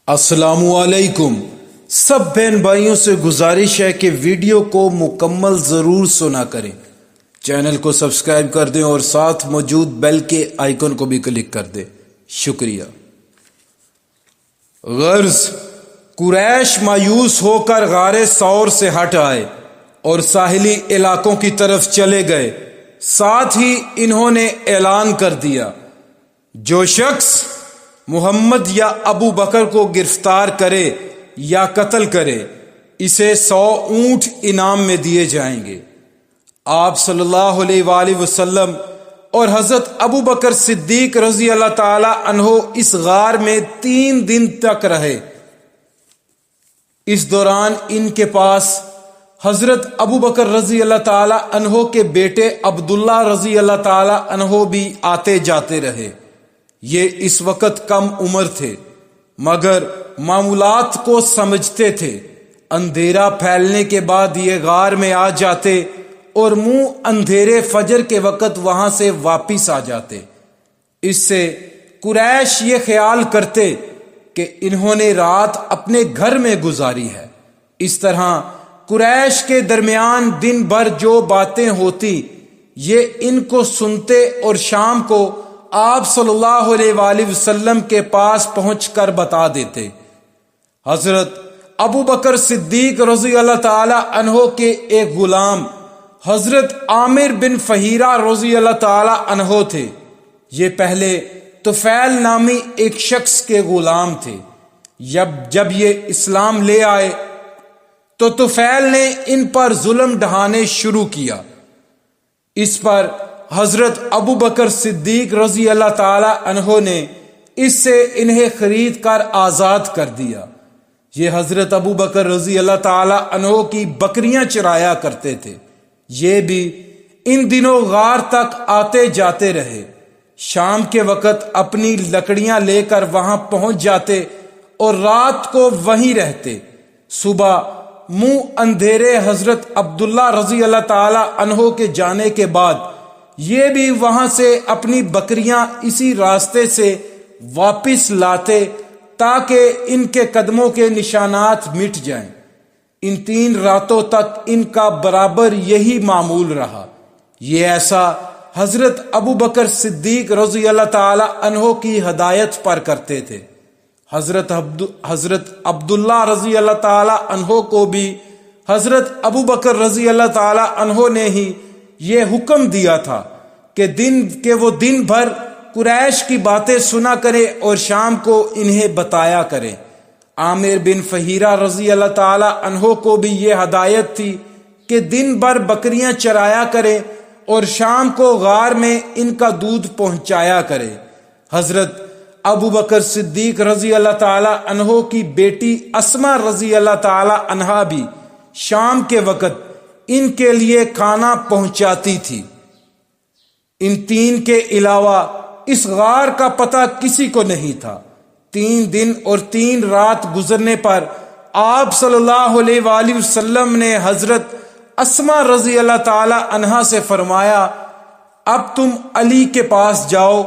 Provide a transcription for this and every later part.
السلام علیکم۔ سب بہن بھائیوں سے گزارش ہے کہ ویڈیو کو مکمل ضرور سنا کریں، چینل کو سبسکرائب کر دیں اور ساتھ موجود بیل کے آئیکن کو بھی کلک کر دیں۔ شکریہ۔ غرض، قریش مایوس ہو کر غار ثور سے ہٹ آئے اور ساحلی علاقوں کی طرف چلے گئے۔ ساتھ ہی انہوں نے اعلان کر دیا، جو شخص محمد یا ابو بکر کو گرفتار کرے یا قتل کرے اسے 100 اونٹ انعام میں دیے جائیں گے۔ آپ صلی اللہ علیہ وآلہ وسلم اور حضرت ابو بکر صدیق رضی اللہ تعالی عنہ اس غار میں 3 دن تک رہے۔ اس دوران ان کے پاس حضرت ابو بکر رضی اللہ تعالی عنہ کے بیٹے عبداللہ رضی اللہ تعالی عنہ بھی آتے جاتے رہے۔ یہ اس وقت کم عمر تھے مگر معمولات کو سمجھتے تھے۔ اندھیرا پھیلنے کے بعد یہ غار میں آ جاتے اور اندھیرے فجر کے وقت وہاں سے واپس آ جاتے۔ اس سے قریش یہ خیال کرتے کہ انہوں نے رات اپنے گھر میں گزاری ہے۔ اس طرح قریش کے درمیان دن بھر جو باتیں ہوتی یہ ان کو سنتے اور شام کو آپ صلی اللہ علیہ وآلہ وسلم کے پاس پہنچ کر بتا دیتے۔ حضرت ابو بکر صدیق رضی اللہ تعالی عنہ کے ایک غلام حضرت عامر بن فہیرہ رضی اللہ تعالی عنہ تھے۔ یہ پہلے طفیل نامی ایک شخص کے غلام تھے۔ جب یہ اسلام لے آئے تو طفیل نے ان پر ظلم ڈھانے شروع کیا۔ اس پر حضرت ابو بکر صدیق رضی اللہ تعالی عنہ نے اس سے انہیں خرید کر آزاد کر دیا۔ یہ حضرت ابو بکر رضی اللہ تعالی عنہ کی بکریاں چرایا کرتے تھے۔ یہ بھی ان دنوں غار تک آتے جاتے رہے۔ شام کے وقت اپنی لکڑیاں لے کر وہاں پہنچ جاتے اور رات کو وہیں رہتے۔ صبح اندھیرے حضرت عبداللہ رضی اللہ تعالی عنہ کے جانے کے بعد یہ بھی وہاں سے اپنی بکریاں اسی راستے سے واپس لاتے تاکہ ان کے قدموں کے نشانات مٹ جائیں۔ ان 3 راتوں تک ان کا برابر یہی معمول رہا۔ یہ ایسا حضرت ابو بکر صدیق رضی اللہ تعالی عنہ کی ہدایت پر کرتے تھے۔ حضرت عبداللہ رضی اللہ تعالی عنہ کو بھی حضرت ابو بکر رضی اللہ تعالی عنہ نے ہی یہ حکم دیا تھا کہ وہ دن بھر قریش کی باتیں سنا کرے اور شام کو انہیں بتایا کرے۔ عامر بن فہیرہ رضی اللہ تعالی عنہ کو بھی یہ ہدایت تھی کہ دن بھر بکریاں چرایا کرے اور شام کو غار میں ان کا دودھ پہنچایا کرے۔ حضرت ابو بکر صدیق رضی اللہ تعالی عنہ کی بیٹی اسما رضی اللہ تعالی عنہا بھی شام کے وقت ان کے لیے کھانا پہنچاتی تھی۔ ان 3 کے علاوہ اس غار کا پتہ کسی کو نہیں تھا۔ 3 دن اور 3 رات گزرنے پر آپ صلی اللہ علیہ وآلہ وسلم نے حضرت اسما رضی اللہ تعالی عنہا سے فرمایا، اب تم علی کے پاس جاؤ،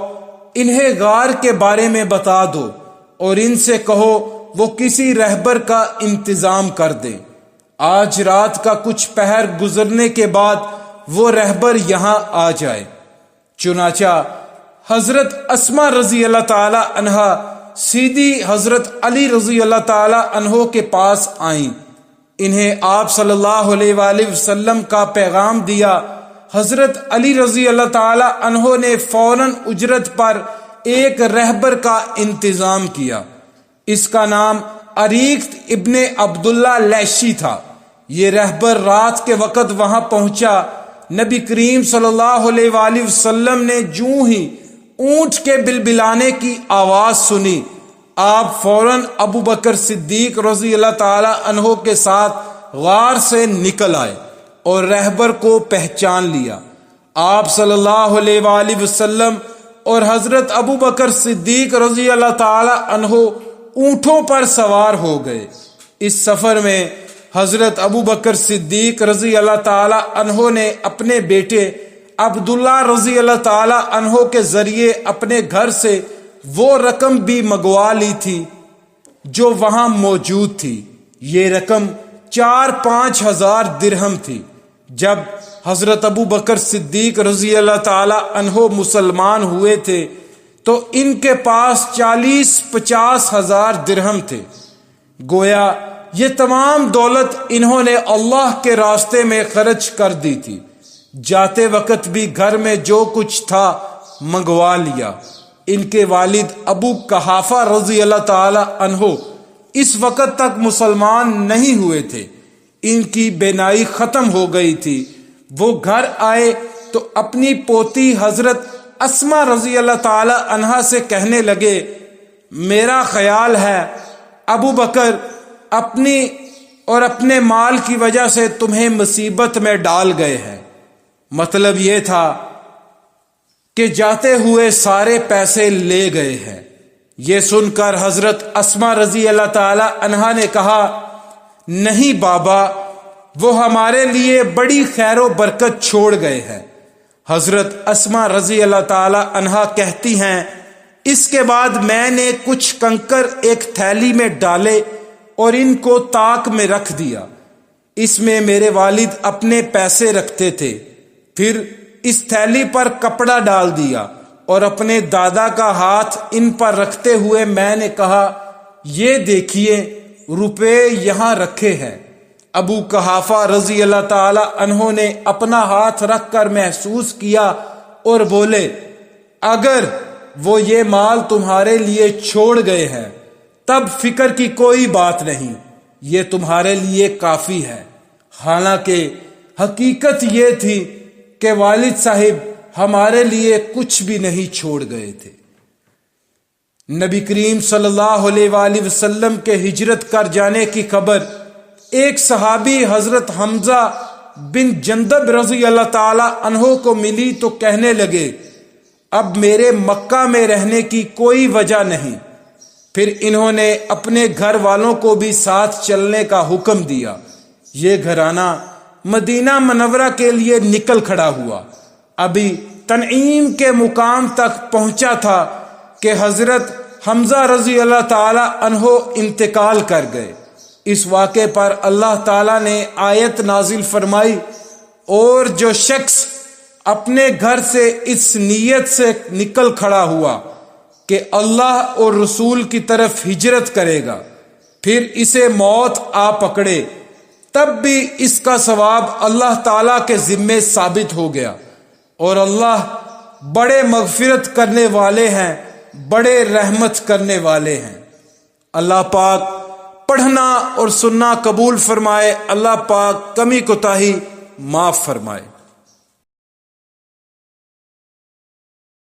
انہیں غار کے بارے میں بتا دو اور ان سے کہو وہ کسی رہبر کا انتظام کر دیں۔ آج رات کا کچھ پہر گزرنے کے بعد وہ رہبر یہاں آ جائے۔ چنانچہ حضرت اسما رضی اللہ تعالی عنہا سیدھی حضرت علی رضی اللہ تعالی عنہ کے پاس آئیں۔ انہیں آپ صلی اللہ علیہ وآلہ وسلم کا پیغام دیا۔ حضرت علی رضی اللہ تعالی عنہ نے فوراً اجرت پر ایک رہبر کا انتظام کیا۔ اس کا نام عریقت ابن عبداللہ لیشی تھا۔ یہ رہبر رات کے وقت وہاں پہنچا۔ نبی کریم صلی اللہ علیہ وآلہ وسلم نے جوں ہی اونٹ کے بلبلانے کی آواز سنی، آپ فوراً ابو بکر صدیق رضی اللہ تعالی عنہ کے ساتھ غار سے نکل آئے اور رہبر کو پہچان لیا۔ آپ صلی اللہ علیہ وآلہ وسلم اور حضرت ابو بکر صدیق رضی اللہ تعالی عنہ اونٹوں پر سوار ہو گئے۔ اس سفر میں حضرت ابو بکر صدیق رضی اللہ تعالی عنہ نے اپنے بیٹے عبداللہ رضی اللہ تعالی عنہ کے ذریعے اپنے گھر سے وہ رقم بھی منگوا لی تھی جو وہاں موجود تھی۔ یہ رقم 4-5 ہزار درہم تھی۔ جب حضرت ابو بکر صدیق رضی اللہ تعالی عنہ مسلمان ہوئے تھے تو ان کے پاس 40-50 ہزار درہم تھے۔ گویا یہ تمام دولت انہوں نے اللہ کے راستے میں خرچ کر دی تھی۔ جاتے وقت بھی گھر میں جو کچھ تھا منگوا لیا۔ ان کے والد ابو قحافہ رضی اللہ تعالی عنہ اس وقت تک مسلمان نہیں ہوئے تھے۔ ان کی بینائی ختم ہو گئی تھی۔ وہ گھر آئے تو اپنی پوتی حضرت اسما رضی اللہ تعالی عنہا سے کہنے لگے، میرا خیال ہے ابو بکر اپنی اور اپنے مال کی وجہ سے تمہیں مصیبت میں ڈال گئے ہیں۔ مطلب یہ تھا کہ جاتے ہوئے سارے پیسے لے گئے ہیں۔ یہ سن کر حضرت اسما رضی اللہ تعالی عنہا نے کہا، نہیں بابا، وہ ہمارے لیے بڑی خیر و برکت چھوڑ گئے ہیں۔ حضرت اسما رضی اللہ تعالی عنہا کہتی ہیں، اس کے بعد میں نے کچھ کنکر ایک تھیلی میں ڈالے اور ان کو طاق میں رکھ دیا۔ اس میں میرے والد اپنے پیسے رکھتے تھے۔ پھر اس تھیلی پر کپڑا ڈال دیا اور اپنے دادا کا ہاتھ ان پر رکھتے ہوئے میں نے کہا، یہ دیکھیے روپے یہاں رکھے ہیں۔ ابو قحافہ رضی اللہ تعالی عنہ نے اپنا ہاتھ رکھ کر محسوس کیا اور بولے، اگر وہ یہ مال تمہارے لیے چھوڑ گئے ہیں تب فکر کی کوئی بات نہیں، یہ تمہارے لیے کافی ہے۔ حالانکہ حقیقت یہ تھی کہ والد صاحب ہمارے لیے کچھ بھی نہیں چھوڑ گئے تھے۔ نبی کریم صلی اللہ علیہ وآلہ وسلم کے ہجرت کر جانے کی خبر ایک صحابی حضرت حمزہ بن جندب رضی اللہ تعالی عنہ کو ملی تو کہنے لگے، اب میرے مکہ میں رہنے کی کوئی وجہ نہیں۔ پھر انہوں نے اپنے گھر والوں کو بھی ساتھ چلنے کا حکم دیا۔ یہ گھرانہ مدینہ منورہ کے لیے نکل کھڑا ہوا۔ ابھی تنعیم کے مقام تک پہنچا تھا کہ حضرت حمزہ رضی اللہ تعالی عنہ انتقال کر گئے۔ اس واقعے پر اللہ تعالیٰ نے آیت نازل فرمائی، اور جو شخص اپنے گھر سے اس نیت سے نکل کھڑا ہوا کہ اللہ اور رسول کی طرف ہجرت کرے گا، پھر اسے موت آ پکڑے، تب بھی اس کا ثواب اللہ تعالیٰ کے ذمے ثابت ہو گیا۔ اور اللہ بڑے مغفرت کرنے والے ہیں، بڑے رحمت کرنے والے ہیں۔ اللہ پاک پڑھنا اور سننا قبول فرمائے، اللہ پاک کمی کوتاہی معاف فرمائے۔